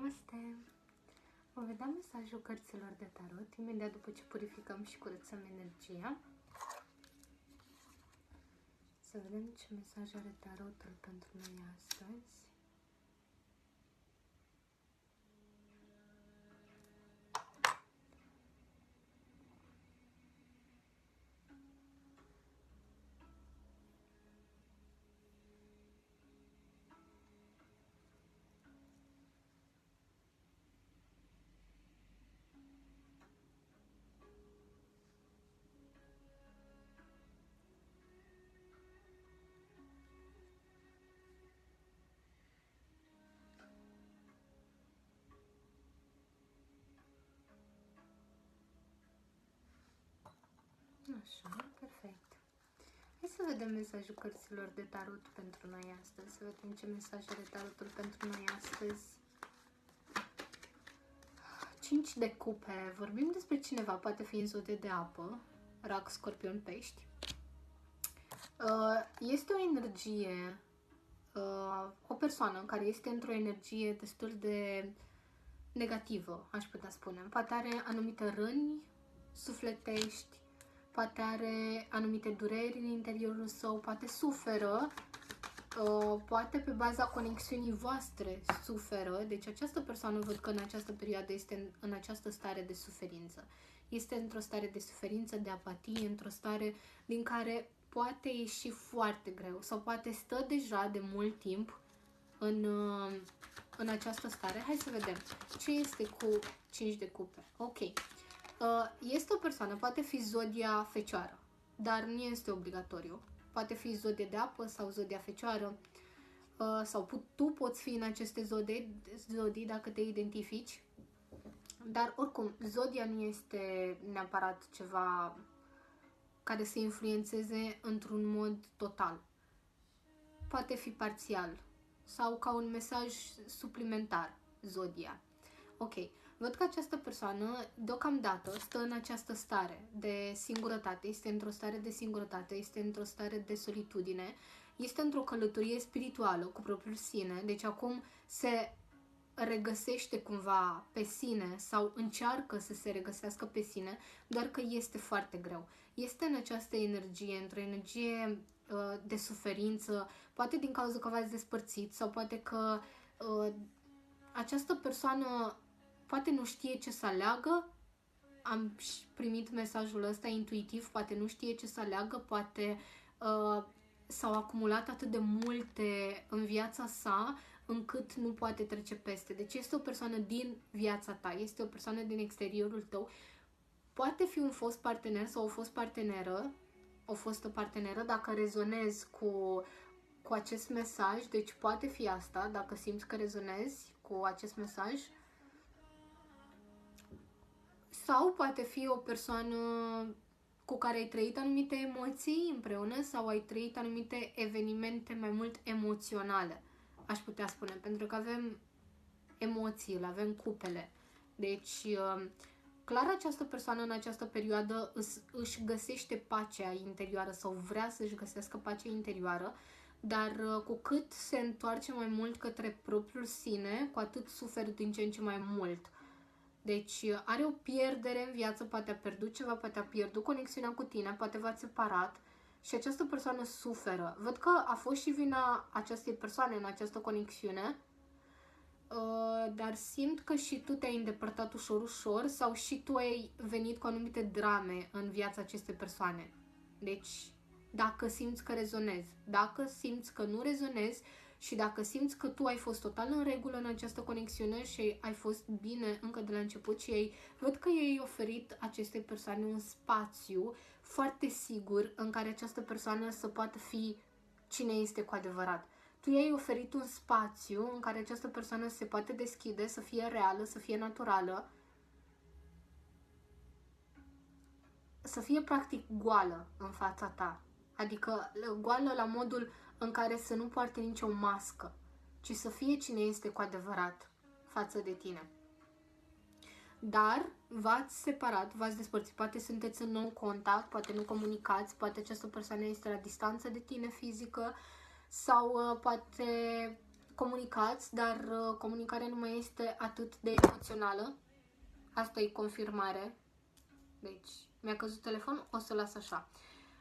Namaste! Vom vedea mesajul cărților de tarot imediat după ce purificăm și curățăm energia. Să vedem ce mesaj are tarotul pentru noi astăzi. Așa, perfect. Hai să vedem mesajul cărților de tarot pentru noi astăzi. Să vedem ce mesaj are tarotul pentru noi astăzi. 5 de cupe. Vorbim despre cineva, poate fi în zodie de apă, rac, scorpion, pești. Este o energie, o persoană care este într-o energie destul de negativă, aș putea spune. Poate are anumite răni sufletești, poate are anumite dureri în interiorul său, poate suferă, poate pe baza conexiunii voastre suferă. Deci această persoană, văd că în această perioadă este în această stare de suferință. Este într-o stare de suferință, de apatie, într-o stare din care poate ieși foarte greu sau poate stă deja de mult timp în această stare. Hai să vedem ce este cu 5 de cupe. Ok. Este o persoană, poate fi zodia fecioară, dar nu este obligatoriu. Poate fi zodie de apă sau zodia fecioară, sau tu poți fi în aceste zodii dacă te identifici. Dar oricum, zodia nu este neapărat ceva care să influențeze într-un mod total. Poate fi parțial sau ca un mesaj suplimentar, zodia. Ok, văd că această persoană deocamdată stă în această stare de singurătate, este într-o stare de singurătate, este într-o stare de solitudine, este într-o călătorie spirituală cu propriul sine, deci acum se regăsește cumva pe sine sau încearcă să se regăsească pe sine, doar că este foarte greu. Este în această energie, într-o energie de suferință, poate din cauza că v-ați despărțit sau poate că această persoană poate nu știe ce să aleagă. Am primit mesajul ăsta intuitiv, poate nu știe ce să aleagă, poate s-au acumulat atât de multe în viața sa încât nu poate trece peste. Deci este o persoană din viața ta, este o persoană din exteriorul tău. Poate fi un fost partener sau o fostă parteneră, dacă rezonezi cu acest mesaj, deci poate fi asta, dacă simți că rezonezi cu acest mesaj. Sau poate fi o persoană cu care ai trăit anumite emoții împreună sau ai trăit anumite evenimente mai mult emoționale, aș putea spune, pentru că avem emoțiile, avem cupele. Deci, clar această persoană în această perioadă își găsește pacea interioară sau vrea să-și găsească pacea interioară, dar cu cât se întoarce mai mult către propriul sine, cu atât suferă din ce în ce mai mult. Deci are o pierdere în viață, poate a pierdut ceva, poate a pierdut conexiunea cu tine, poate v-ați separat și această persoană suferă. Văd că a fost și vina acestei persoane în această conexiune, dar simt că și tu te-ai îndepărtat ușor sau și tu ai venit cu anumite drame în viața acestei persoane. Deci, dacă simți că rezonezi, dacă simți că nu rezonezi și dacă simți că tu ai fost total în regulă în această conexiune și ai fost bine încă de la început și văd că i-ai oferit acestei persoane un spațiu foarte sigur în care această persoană să poată fi cine este cu adevărat. Tu i-ai oferit un spațiu în care această persoană se poate deschide, să fie reală, să fie naturală, să fie practic goală în fața ta. Adică goală la modul în care să nu poarte nicio mască, ci să fie cine este cu adevărat față de tine. Dar v-ați separat, v-ați despărțit, poate sunteți în nou contact, poate nu comunicați, poate această persoană este la distanță de tine fizică sau poate comunicați, dar comunicarea nu mai este atât de emoțională. Asta e confirmare. Deci, mi-a căzut telefonul, o să las așa.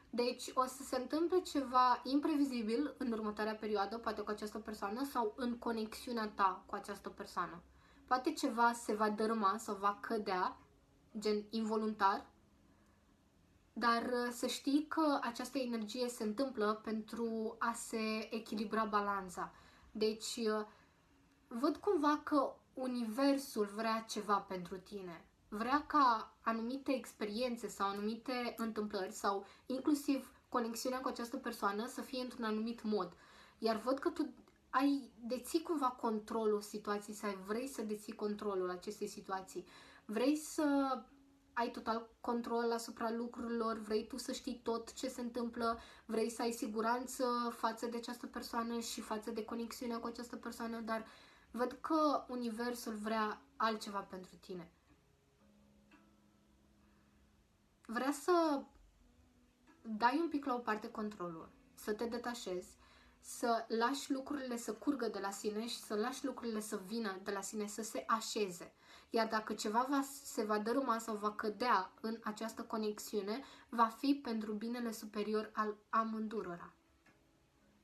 Deci, o să se întâmple ceva imprevizibil în următoarea perioadă, poate cu această persoană sau în conexiunea ta cu această persoană. Poate ceva se va dărâma sau va cădea, gen involuntar, dar să știi că această energie se întâmplă pentru a se echilibra balanța. Deci, văd cumva că universul vrea ceva pentru tine. Vrea ca anumite experiențe sau anumite întâmplări sau inclusiv conexiunea cu această persoană să fie într-un anumit mod. Iar văd că tu deții cumva controlul situației sau vrei să deții controlul acestei situații. Vrei să ai total control asupra lucrurilor, vrei tu să știi tot ce se întâmplă, vrei să ai siguranță față de această persoană și față de conexiunea cu această persoană, dar văd că universul vrea altceva pentru tine. Vrea să dai un pic la o parte controlul, să te detașezi, să lași lucrurile să curgă de la sine și să lași lucrurile să vină de la sine, să se așeze. Iar dacă ceva se va dărâma sau va cădea în această conexiune, va fi pentru binele superior al amândurora.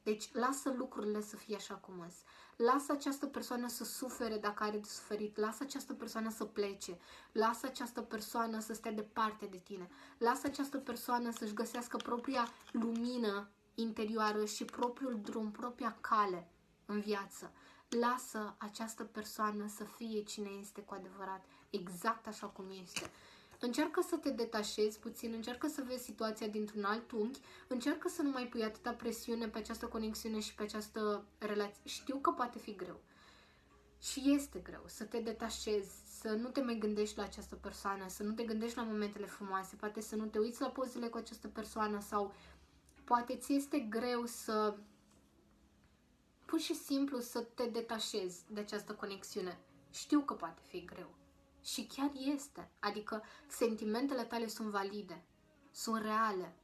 Deci lasă lucrurile să fie așa cum sunt. Lasă această persoană să sufere dacă are de suferit. Lasă această persoană să plece. Lasă această persoană să stea departe de tine. Lasă această persoană să-și găsească propria lumină interioară și propriul drum, propria cale în viață. Lasă această persoană să fie cine este cu adevărat, exact așa cum este. Încearcă să te detașezi puțin, încearcă să vezi situația dintr-un alt unghi, încearcă să nu mai pui atâta presiune pe această conexiune și pe această relație. Știu că poate fi greu. Și este greu să te detașezi, să nu te mai gândești la această persoană, să nu te gândești la momentele frumoase, poate să nu te uiți la pozele cu această persoană sau poate ți este greu să pur și simplu să te detașezi de această conexiune. Știu că poate fi greu. Și chiar este. Adică sentimentele tale sunt valide, sunt reale.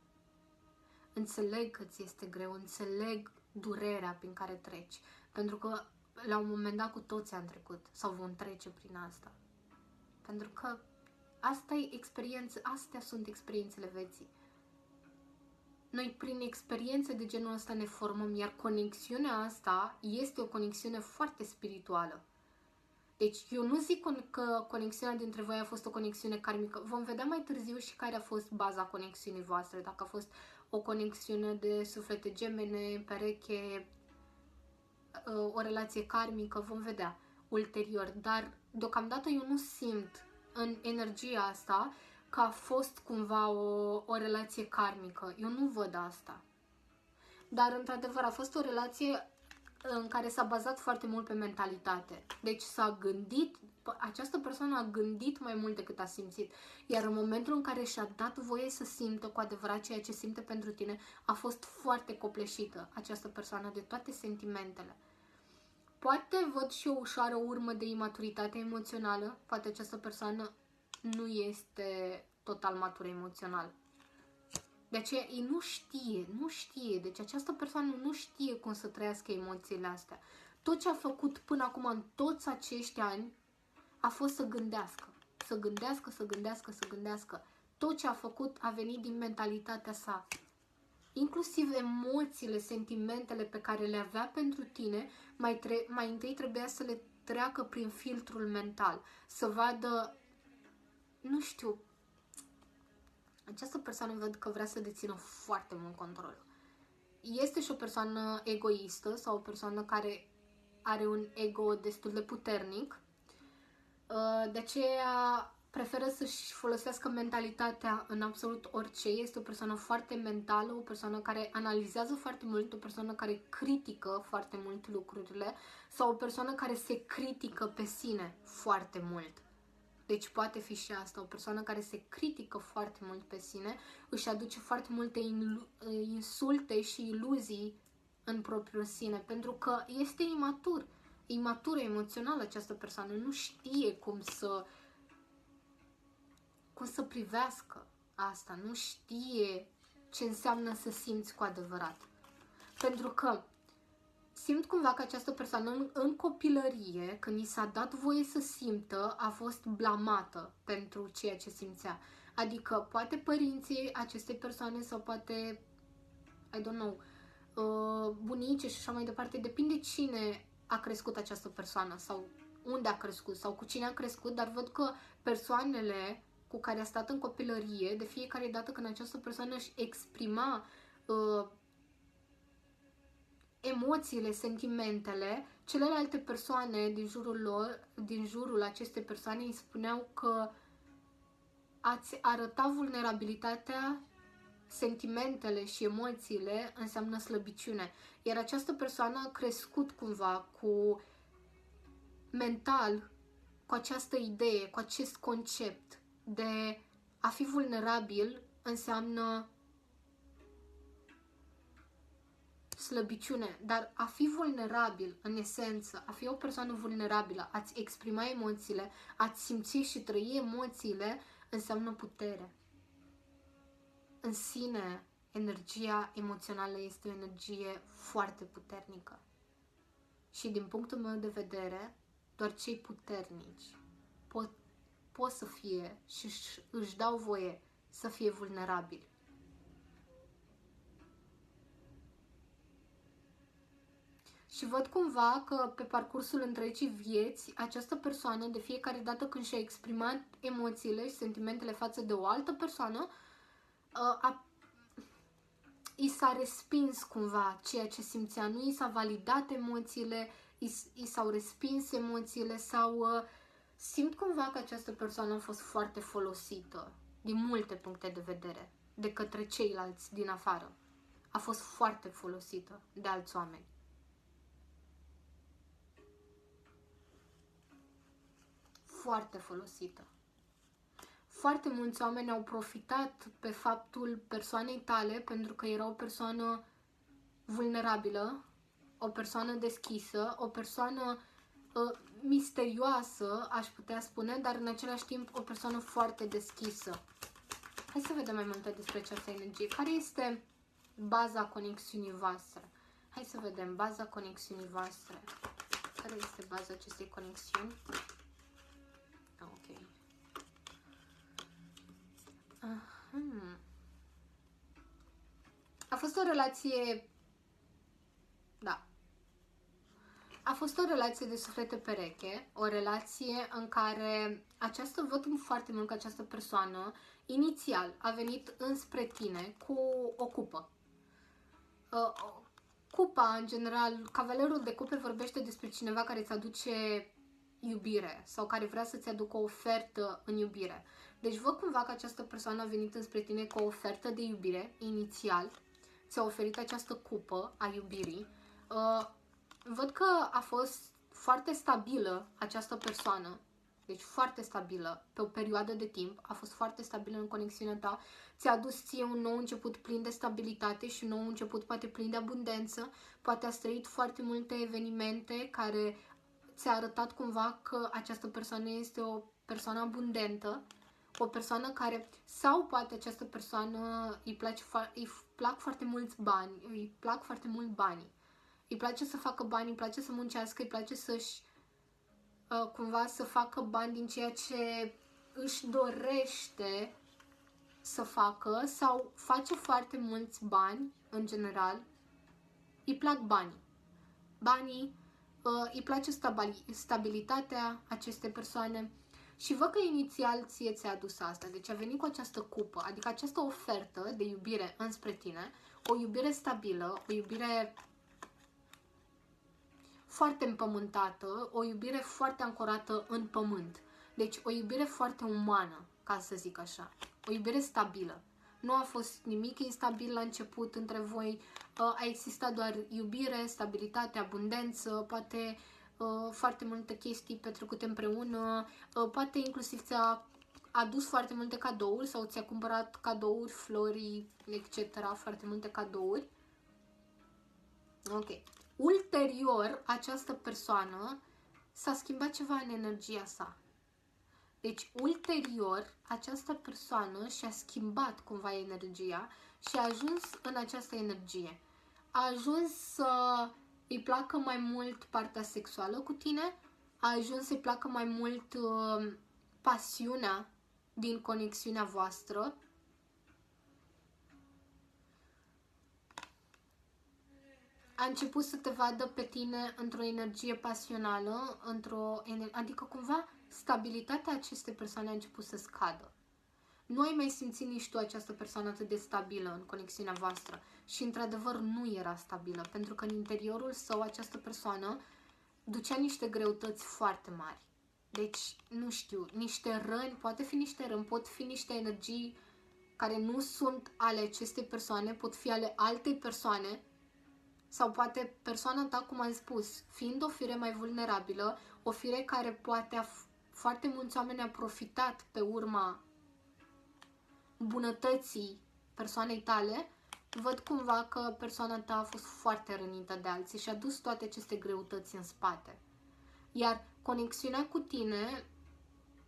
Înțeleg că ți este greu, înțeleg durerea prin care treci. Pentru că la un moment dat cu toți am trecut sau vom trece prin asta. Pentru că asta e experiență, astea sunt experiențele vieții. Noi prin experiențe de genul ăsta ne formăm, iar conexiunea asta este o conexiune foarte spirituală. Deci eu nu zic că conexiunea dintre voi a fost o conexiune karmică. Vom vedea mai târziu și care a fost baza conexiunii voastre. Dacă a fost o conexiune de suflete gemene, pereche, o relație karmică, vom vedea ulterior. Dar deocamdată eu nu simt în energia asta că a fost cumva o relație karmică. Eu nu văd asta. Dar într-adevăr a fost o relație în care s-a bazat foarte mult pe mentalitate. Deci s-a gândit, această persoană a gândit mai mult decât a simțit. Iar în momentul în care și-a dat voie să simtă cu adevărat ceea ce simte pentru tine, a fost foarte copleșită această persoană de toate sentimentele. Poate văd și o ușoară urmă de imaturitate emoțională, poate această persoană nu este total matură emoțional. De aceea ei nu știe, deci această persoană nu știe cum să trăiască emoțiile astea. Tot ce a făcut până acum în toți acești ani a fost să gândească, să gândească, să gândească, să gândească. Tot ce a făcut a venit din mentalitatea sa. Inclusiv emoțiile, sentimentele pe care le avea pentru tine, mai întâi trebuia să le treacă prin filtrul mental, să vadă, nu știu, această persoană văd că vrea să dețină foarte mult control. Este și o persoană egoistă sau o persoană care are un ego destul de puternic. De aceea preferă să-și folosească mentalitatea în absolut orice. Este o persoană foarte mentală, o persoană care analizează foarte mult, o persoană care critică foarte mult lucrurile sau o persoană care se critică pe sine foarte mult. Deci poate fi și asta, o persoană care se critică foarte mult pe sine, își aduce foarte multe insulte și iluzii în propriul sine, pentru că este imatură emoțional această persoană, nu știe cum să privească asta, nu știe ce înseamnă să simți cu adevărat. Pentru că simt cumva că această persoană în copilărie, când i s-a dat voie să simtă, a fost blamată pentru ceea ce simțea. Adică poate părinții acestei persoane sau poate, I don't know, bunici și așa mai departe, depinde cine a crescut această persoană sau unde a crescut sau cu cine a crescut, dar văd că persoanele cu care a stat în copilărie, de fiecare dată când această persoană își exprima emoțiile, sentimentele, celelalte persoane din jurul lor, din jurul acestei persoane îi spuneau că ați arăta vulnerabilitatea, sentimentele și emoțiile înseamnă slăbiciune. Iar această persoană a crescut cumva cu mental, cu această idee, cu acest concept de a fi vulnerabil înseamnă slăbiciune, dar a fi vulnerabil, în esență, a fi o persoană vulnerabilă, a-ți exprima emoțiile, a-ți simți și trăi emoțiile, înseamnă putere. În sine, energia emoțională este o energie foarte puternică. Și din punctul meu de vedere, doar cei puternici pot să fie și își dau voie să fie vulnerabili. Și văd cumva că pe parcursul întregii vieți, această persoană, de fiecare dată când și-a exprimat emoțiile și sentimentele față de o altă persoană, i s-a respins cumva ceea ce simțea, nu i s-a validat emoțiile, i s-au respins emoțiile sau simt cumva că această persoană a fost foarte folosită din multe puncte de vedere de către ceilalți din afară. A fost foarte folosită de alți oameni. Foarte folosită. Foarte mulți oameni au profitat pe faptul persoanei tale pentru că era o persoană vulnerabilă, o persoană deschisă, o persoană misterioasă, aș putea spune, dar în același timp o persoană foarte deschisă. Hai să vedem mai multe despre această energie. Care este baza conexiunii voastre? Hai să vedem baza conexiunii voastre. Care este baza acestei conexiuni? Ok. A fost o relație... Da. A fost o relație de suflete pereche, o relație în care văd foarte mult că această persoană inițial a venit înspre tine cu o cupă. Cupa, în general, cavalerul de cupe vorbește despre cineva care îți aduce iubire sau care vrea să-ți aducă o ofertă în iubire. Deci văd cumva că această persoană a venit înspre tine cu o ofertă de iubire inițial, ți-a oferit această cupă a iubirii. Văd că a fost foarte stabilă această persoană, deci foarte stabilă pe o perioadă de timp, a fost foarte stabilă în conexiunea ta, ți-a adus ție un nou început plin de stabilitate și un nou început poate plin de abundență, poate ați trăit foarte multe evenimente care ți-a arătat cumva că această persoană este o persoană abundentă, o persoană care, sau poate această persoană îi plac foarte mulți bani, îi plac foarte mult banii. Îi place să facă bani, îi place să muncească, îi place să-și cumva să facă bani din ceea ce își dorește să facă sau face foarte mulți bani în general. Îi plac banii, îi place stabilitatea acestei persoane și văd că inițial ție ți-a adus asta, deci a venit cu această cupă, adică această ofertă de iubire înspre tine, o iubire stabilă, o iubire foarte împământată, o iubire foarte ancorată în pământ. Deci o iubire foarte umană, ca să zic așa. O iubire stabilă. Nu a fost nimic instabil la început între voi, a existat doar iubire, stabilitate, abundență, poate foarte multe chestii petrecute împreună, poate inclusiv ți-a adus foarte multe cadouri sau ți-a cumpărat cadouri, flori, etc. Foarte multe cadouri. Ok. Ulterior, această persoană s-a schimbat ceva în energia sa. Deci, ulterior, această persoană și-a schimbat cumva energia și a ajuns în această energie. A ajuns să îi placă mai mult partea sexuală cu tine, a ajuns să-i placă mai mult pasiunea din conexiunea voastră. A început să te vadă pe tine într-o energie pasională, adică cumva stabilitatea acestei persoane a început să scadă. Nu ai mai simțit nici tu această persoană atât de stabilă în conexiunea voastră și într-adevăr nu era stabilă, pentru că în interiorul său această persoană ducea niște greutăți foarte mari. Deci, nu știu, niște răni, poate fi niște răni, pot fi niște energii care nu sunt ale acestei persoane, pot fi ale altei persoane, sau poate persoana ta, cum am spus, fiind o fire mai vulnerabilă, o fire care poate foarte mulți oameni au profitat pe urma bunătății persoanei tale, văd cumva că persoana ta a fost foarte rănită de alții și a dus toate aceste greutăți în spate. Iar conexiunea cu tine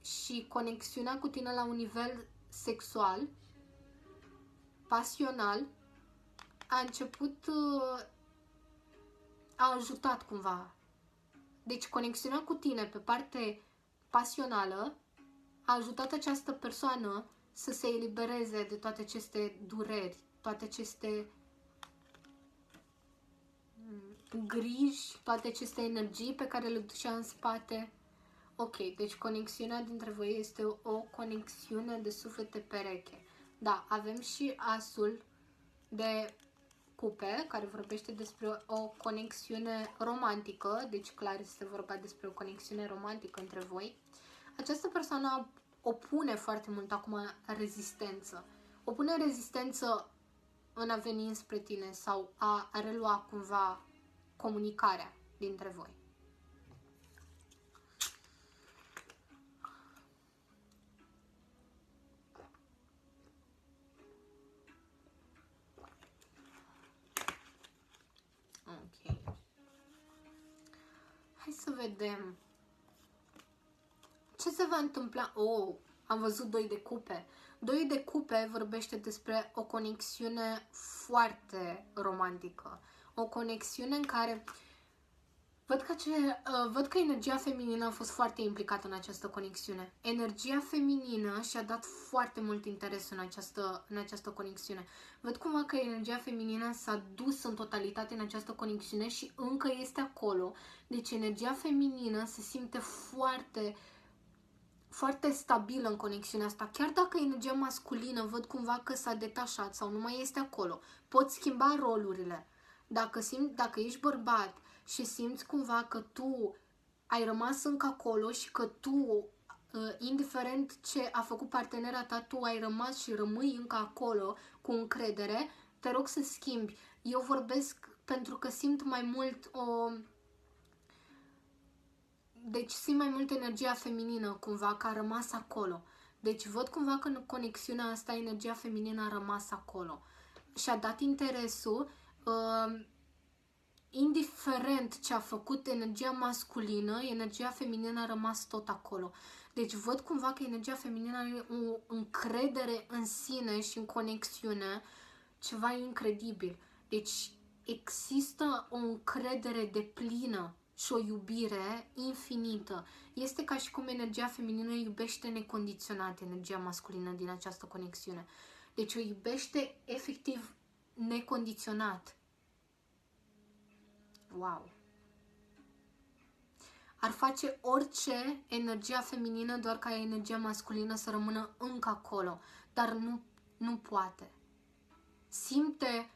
și conexiunea cu tine la un nivel sexual, pasional, a început, a ajutat cumva. Deci conexiunea cu tine pe parte pasională a ajutat această persoană să se elibereze de toate aceste dureri, toate aceste griji, toate aceste energii pe care le ducea în spate. Ok, deci conexiunea dintre voi este o conexiune de suflete pereche. Da, avem și asul de cupe, care vorbește despre o conexiune romantică, deci clar este vorba despre o conexiune romantică între voi. Această persoană opune foarte mult acum rezistență. Opune rezistență în a veni înspre tine sau a relua cumva comunicarea dintre voi. Ok. Hai să vedem ce se va întâmpla. Oh, am văzut 2 de cupe. 2 de cupe vorbește despre o conexiune foarte romantică. O conexiune în care văd că energia feminină a fost foarte implicată în această conexiune. Energia feminină și-a dat foarte mult interes în această conexiune. Văd cumva că energia feminină s-a dus în totalitate în această conexiune și încă este acolo. Deci energia feminină se simte foarte, foarte stabilă în conexiunea asta. Chiar dacă energia masculină văd cumva că s-a detașat sau nu mai este acolo. Poți schimba rolurile. Dacă ești bărbat și simți cumva că tu ai rămas încă acolo și că tu, indiferent ce a făcut partenera ta, tu ai rămas și rămâi încă acolo cu încredere, te rog să schimbi. Eu vorbesc pentru că simt mai mult Deci simt mai mult energia feminină cumva, că a rămas acolo. Deci văd cumva că în conexiunea asta energia feminină a rămas acolo. Și-a dat interesul, indiferent ce a făcut energia masculină, energia feminină a rămas tot acolo. Deci văd cumva că energia feminină are o încredere în sine și în conexiune, ceva incredibil. Deci există o încredere deplină și o iubire infinită. Este ca și cum energia feminină iubește necondiționat energia masculină din această conexiune. Deci o iubește efectiv necondiționat. Wow! Ar face orice energia feminină doar ca energia masculină să rămână încă acolo, dar nu poate. Simte,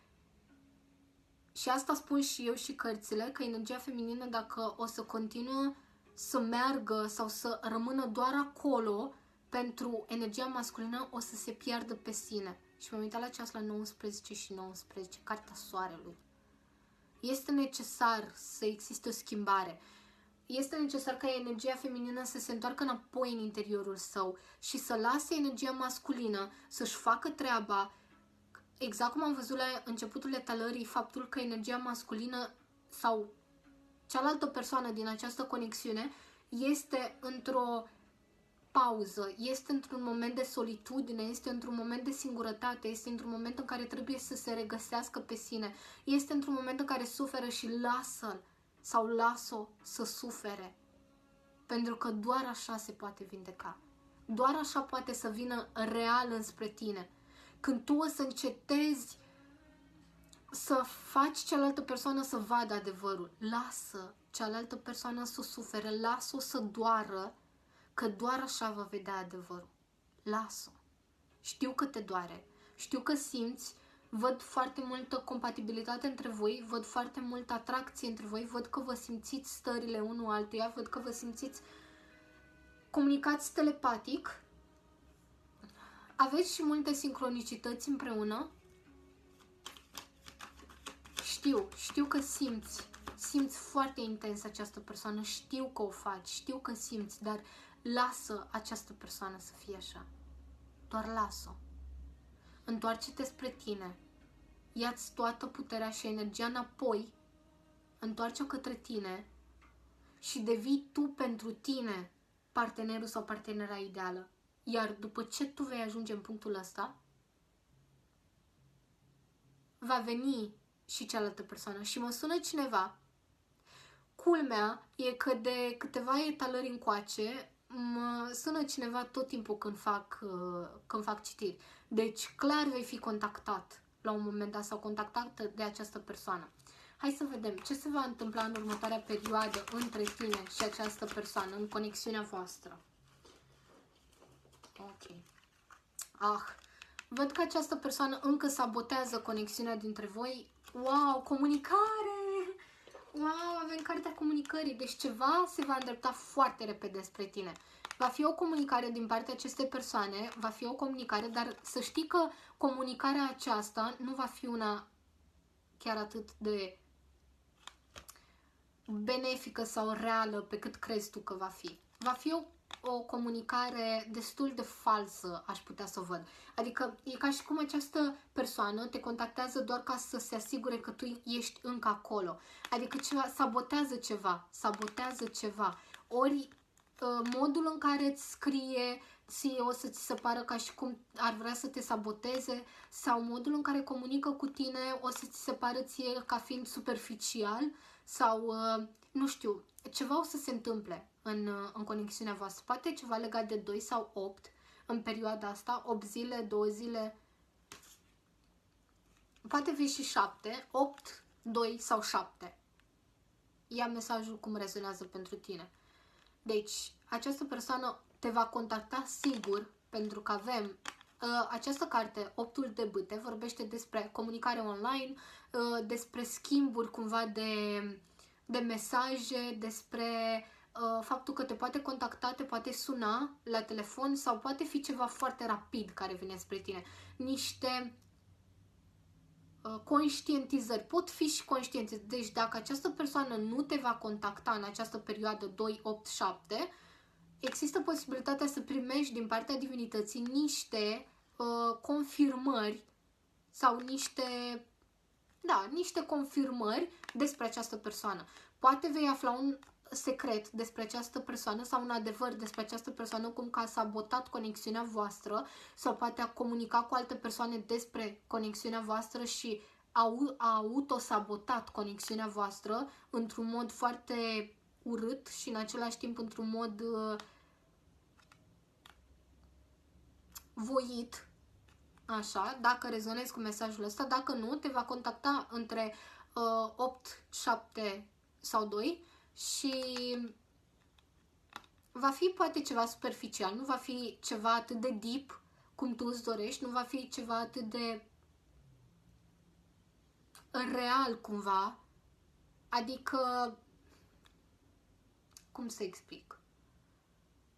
și asta spun și eu și cărțile, că energia feminină, dacă o să continuă să meargă sau să rămână doar acolo pentru energia masculină, o să se piardă pe sine. Și m-am uitat la ceas la 19 și 19, cartea soarelui. Este necesar să existe o schimbare. Este necesar ca energia feminină să se întoarcă înapoi în interiorul său și să lase energia masculină să-și facă treaba. Exact cum am văzut la începutul etalării, faptul că energia masculină sau cealaltă persoană din această conexiune este într-o pauză, este într-un moment de solitudine, este într-un moment de singurătate, este într-un moment în care trebuie să se regăsească pe sine, este într-un moment în care suferă și lasă-l sau las-o să sufere. Pentru că doar așa se poate vindeca. Doar așa poate să vină real înspre tine. Când tu o să încetezi să faci cealaltă persoană să vadă adevărul, lasă cealaltă persoană să sufere, lasă-o să doară, că doar așa va vedea adevărul. Lasă-o. Știu că te doare, știu că simți, văd foarte multă compatibilitate între voi, văd foarte multă atracție între voi, văd că vă simțiți stările unul altuia, văd că vă simțiți, comunicați telepatic, aveți și multe sincronicități împreună. Știu că simți foarte intens această persoană, știu că o faci, știu că simți, dar lasă această persoană să fie așa. Doar lasă-o. Întoarce-te spre tine. Ia-ți toată puterea și energia înapoi, întoarce-o către tine și devii tu pentru tine partenerul sau partenera ideală. Iar după ce tu vei ajunge în punctul ăsta, va veni și cealaltă persoană. Și mă sună cineva. Culmea e că de câteva etalări încoace mă sună cineva tot timpul când fac citiri. Deci clar vei fi contactat la un moment dat sau contactat de această persoană. Hai să vedem ce se va întâmpla în următoarea perioadă între tine și această persoană, în conexiunea voastră. Ok. Văd că această persoană încă sabotează conexiunea dintre voi. Wow, comunicare! Wow, avem cartea comunicării. Deci ceva se va îndrepta foarte repede spre tine. Va fi o comunicare din partea acestei persoane, va fi o comunicare, dar să știi că comunicarea aceasta nu va fi una chiar atât de benefică sau reală pe cât crezi tu că va fi. Va fi o comunicare destul de falsă, aș putea să o văd. Adică e ca și cum această persoană te contactează doar ca să se asigure că tu ești încă acolo. Adică sabotează ceva. Ori modul în care îți scrie ție o să ți se pară ca și cum ar vrea să te saboteze, sau modul în care comunică cu tine o să ți se pară ție ca fiind superficial, sau nu știu, ceva o să se întâmple în conexiunea voastră. Poate ceva legat de 2 sau 8 în perioada asta, 8 zile, 2 zile, poate fi și 7, 8, 2 sau 7. Ia mesajul cum rezonează pentru tine. Deci, această persoană te va contacta sigur, pentru că avem această carte, Optul de bâte, vorbește despre comunicare online, despre schimburi cumva de mesaje, despre faptul că te poate contacta, te poate suna la telefon sau poate fi ceva foarte rapid care vine spre tine. Niște conștientizări, pot fi și conștientizări. Deci dacă această persoană nu te va contacta în această perioadă 2, 8, 7, există posibilitatea să primești din partea divinității niște confirmări sau niște confirmări despre această persoană. Poate vei afla un secret despre această persoană sau un adevăr despre această persoană, cum că a sabotat conexiunea voastră sau poate a comunicat cu alte persoane despre conexiunea voastră și a autosabotat conexiunea voastră într-un mod foarte urât și în același timp într-un mod voit. Așa, dacă rezonezi cu mesajul ăsta, dacă nu, te va contacta între 8, 7 sau 2 și va fi poate ceva superficial, nu va fi ceva atât de deep cum tu îți dorești, nu va fi ceva atât de real cumva, adică, cum să explic?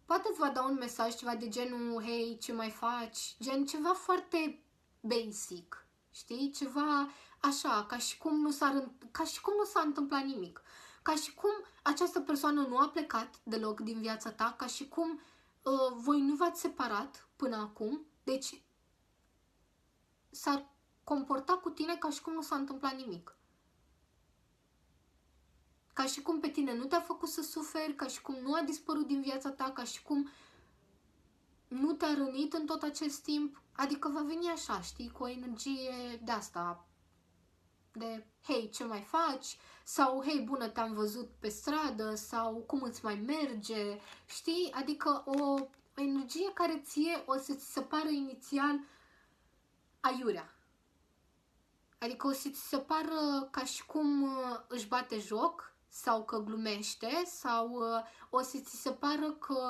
Poate îți va da un mesaj ceva de genul, hei, ce mai faci? Gen ceva foarte basic, știi? Ceva așa, ca și cum nu s-a întâmplat nimic. Ca și cum această persoană nu a plecat deloc din viața ta, ca și cum voi nu v-ați separat până acum, deci s-ar comporta cu tine ca și cum nu s-a întâmplat nimic. Ca și cum pe tine nu te-a făcut să suferi, ca și cum nu a dispărut din viața ta, ca și cum nu te-a rănit în tot acest timp, adică va veni așa, știi, cu o energie de asta, de hei, ce mai faci? Sau hei, bună, te-am văzut pe stradă, sau cum îți mai merge, știi? Adică o energie care ție o să ți se pară inițial aiurea. Adică o să ți se pară ca și cum își bate joc, sau că glumește, sau o să ți se pară că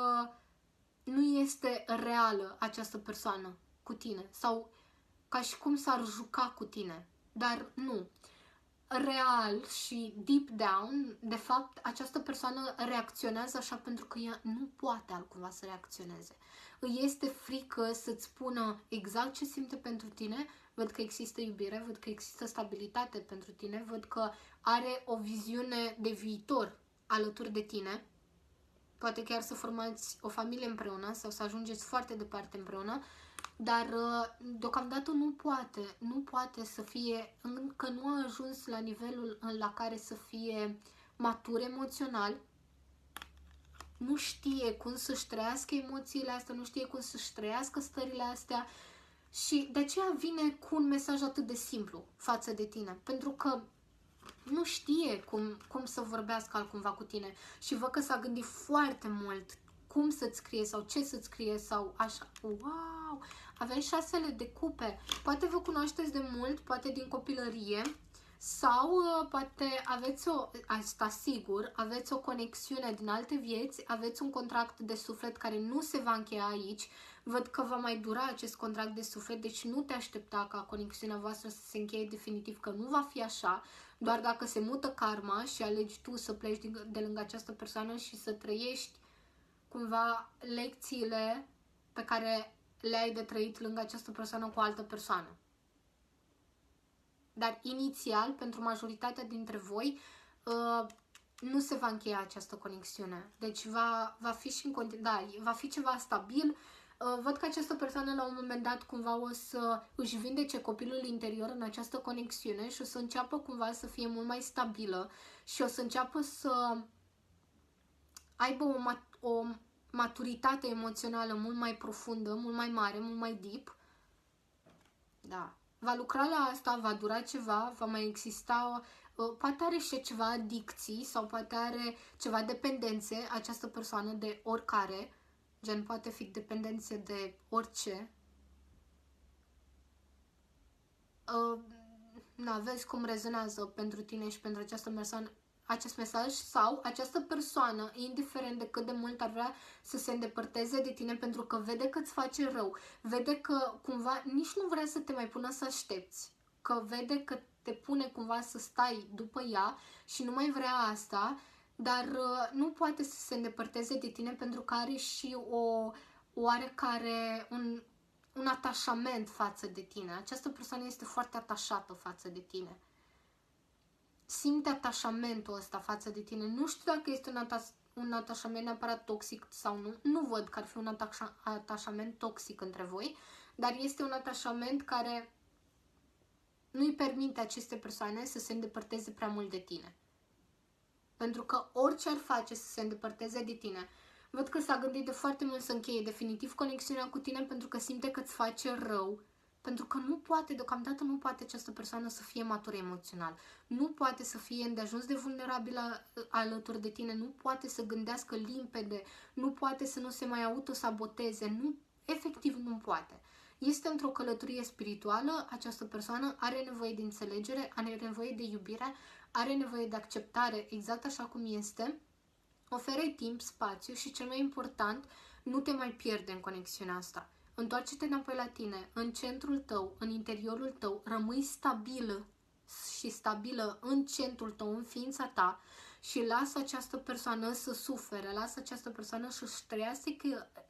nu este reală această persoană cu tine, sau ca și cum s-ar juca cu tine, dar nu. Real și deep down, de fapt, această persoană reacționează așa pentru că ea nu poate altcumva să reacționeze. Îi este frică să-ți spună exact ce simte pentru tine, văd că există iubire, văd că există stabilitate pentru tine, văd că are o viziune de viitor alături de tine, poate chiar să formați o familie împreună sau să ajungeți foarte departe împreună, dar deocamdată nu poate să fie, încă nu a ajuns la nivelul la care să fie matur emoțional, nu știe cum să-și trăiască emoțiile astea, nu știe cum să-și trăiască stările astea și de aceea vine cu un mesaj atât de simplu față de tine, pentru că nu știe cum să vorbească altcumva cu tine și văd că s-a gândit foarte mult cum să-ți scrie sau ce să-ți scrie sau așa. Wow! Aveai 6 de cupe. Poate vă cunoașteți de mult, poate din copilărie sau poate aveți asta sigur, aveți o conexiune din alte vieți, aveți un contract de suflet care nu se va încheia aici. Văd că va mai dura acest contract de suflet, deci nu te aștepta ca conexiunea voastră să se încheie definitiv, că nu va fi așa. Doar dacă se mută karma și alegi tu să pleci de lângă această persoană și să trăiești cumva lecțiile pe care le-ai de trăit lângă această persoană cu o altă persoană. Dar inițial, pentru majoritatea dintre voi, nu se va încheia această conexiune. Deci va fi și în continuare, da, va fi ceva stabil. Văd că această persoană la un moment dat cumva o să își vindece copilul interior în această conexiune și o să înceapă cumva să fie mult mai stabilă și o să înceapă să aibă o maturitate emoțională mult mai profundă, mult mai mare, mult mai deep. Da. Va lucra la asta, va dura ceva, va mai exista, poate are și ceva adicții sau poate are ceva dependențe, această persoană de oricare, gen poate fi dependențe de orice. Vezi cum rezonează pentru tine și pentru această persoană acest mesaj sau această persoană, indiferent de cât de mult ar vrea să se îndepărteze de tine pentru că vede că îți face rău, vede că cumva nici nu vrea să te mai pună să aștepți, că vede că te pune cumva să stai după ea și nu mai vrea asta, dar nu poate să se îndepărteze de tine pentru că are și o oarecare un atașament față de tine. Această persoană este foarte atașată față de tine. Simte atașamentul ăsta față de tine. Nu știu dacă este un atașament neapărat toxic sau nu. Nu văd că ar fi un atașament toxic între voi, dar este un atașament care nu-i permite aceste persoane să se îndepărteze prea mult de tine. Pentru că orice ar face să se îndepărteze de tine, văd că s-a gândit de foarte mult să încheie definitiv conexiunea cu tine pentru că simte că îți face rău. Pentru că nu poate, deocamdată nu poate această persoană să fie matură emoțional. Nu poate să fie îndeajuns de vulnerabilă alături de tine, nu poate să gândească limpede, nu poate să nu se mai autosaboteze, efectiv nu poate. Este într-o călătorie spirituală, această persoană are nevoie de înțelegere, are nevoie de iubire, are nevoie de acceptare exact așa cum este, oferă timp, spațiu și cel mai important, nu te mai pierde în conexiunea asta. Întoarce-te înapoi la tine, în centrul tău, în interiorul tău, rămâi stabilă și stabilă în centrul tău, în ființa ta și lasă această persoană să sufere, lasă această persoană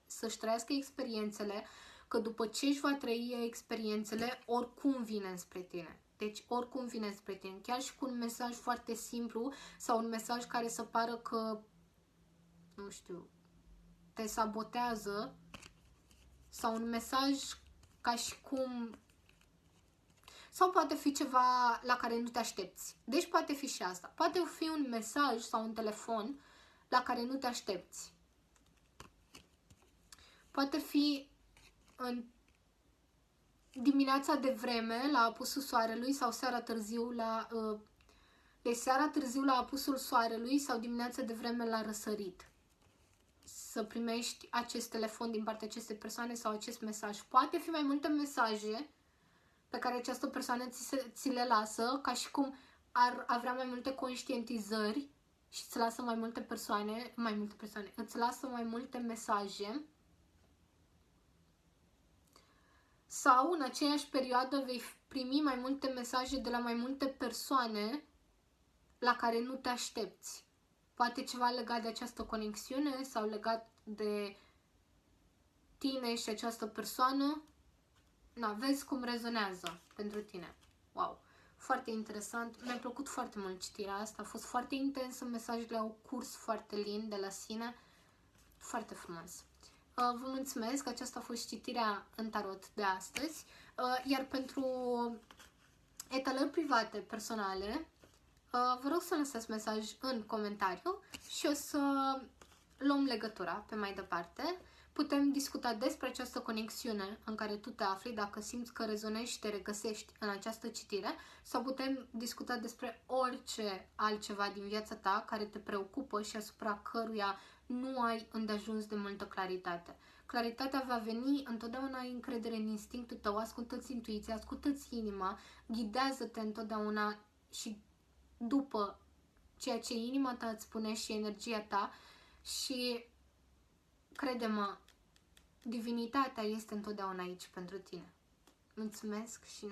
să-și trăiască experiențele, că după ce își va trăi experiențele, oricum vine spre tine. Deci oricum vine spre tine, chiar și cu un mesaj foarte simplu sau un mesaj care să pară că, nu știu, te sabotează, sau un mesaj ca și cum... Sau poate fi ceva la care nu te aștepți. Deci poate fi și asta. Poate fi un mesaj sau un telefon la care nu te aștepți. Poate fi în dimineața de vreme la apusul soarelui sau seara târziu la... Deci seara târziu la apusul soarelui sau dimineața de vreme la răsărit. Să primești acest telefon din partea acestei persoane sau acest mesaj. Poate fi mai multe mesaje pe care această persoană ți le lasă, ca și cum ar avea mai multe conștientizări și îți lasă mai multe persoane, îți lasă mai multe mesaje. Sau în aceeași perioadă vei primi mai multe mesaje de la mai multe persoane la care nu te aștepți. Poate ceva legat de această conexiune sau legat de tine și această persoană. Na, vezi cum rezonează pentru tine. Wow! Foarte interesant. Mi-a plăcut foarte mult citirea asta. A fost foarte intensă, mesajele au curs foarte lin de la sine. Foarte frumos. Vă mulțumesc, aceasta a fost citirea în tarot de astăzi. Iar pentru etalări private, personale, vă rog să lăsați mesaj în comentariu și o să luăm legătura pe mai departe. Putem discuta despre această conexiune în care tu te afli, dacă simți că rezonezi și te regăsești în această citire, sau putem discuta despre orice altceva din viața ta care te preocupă și asupra căruia nu ai îndeajuns de multă claritate. Claritatea va veni, întotdeauna ai încredere în instinctul tău, ascultă-ți intuiția, ascultă-ți inima, ghidează-te întotdeauna și după ceea ce inima ta îți spune și energia ta și crede-mă, divinitatea este întotdeauna aici pentru tine. Mulțumesc și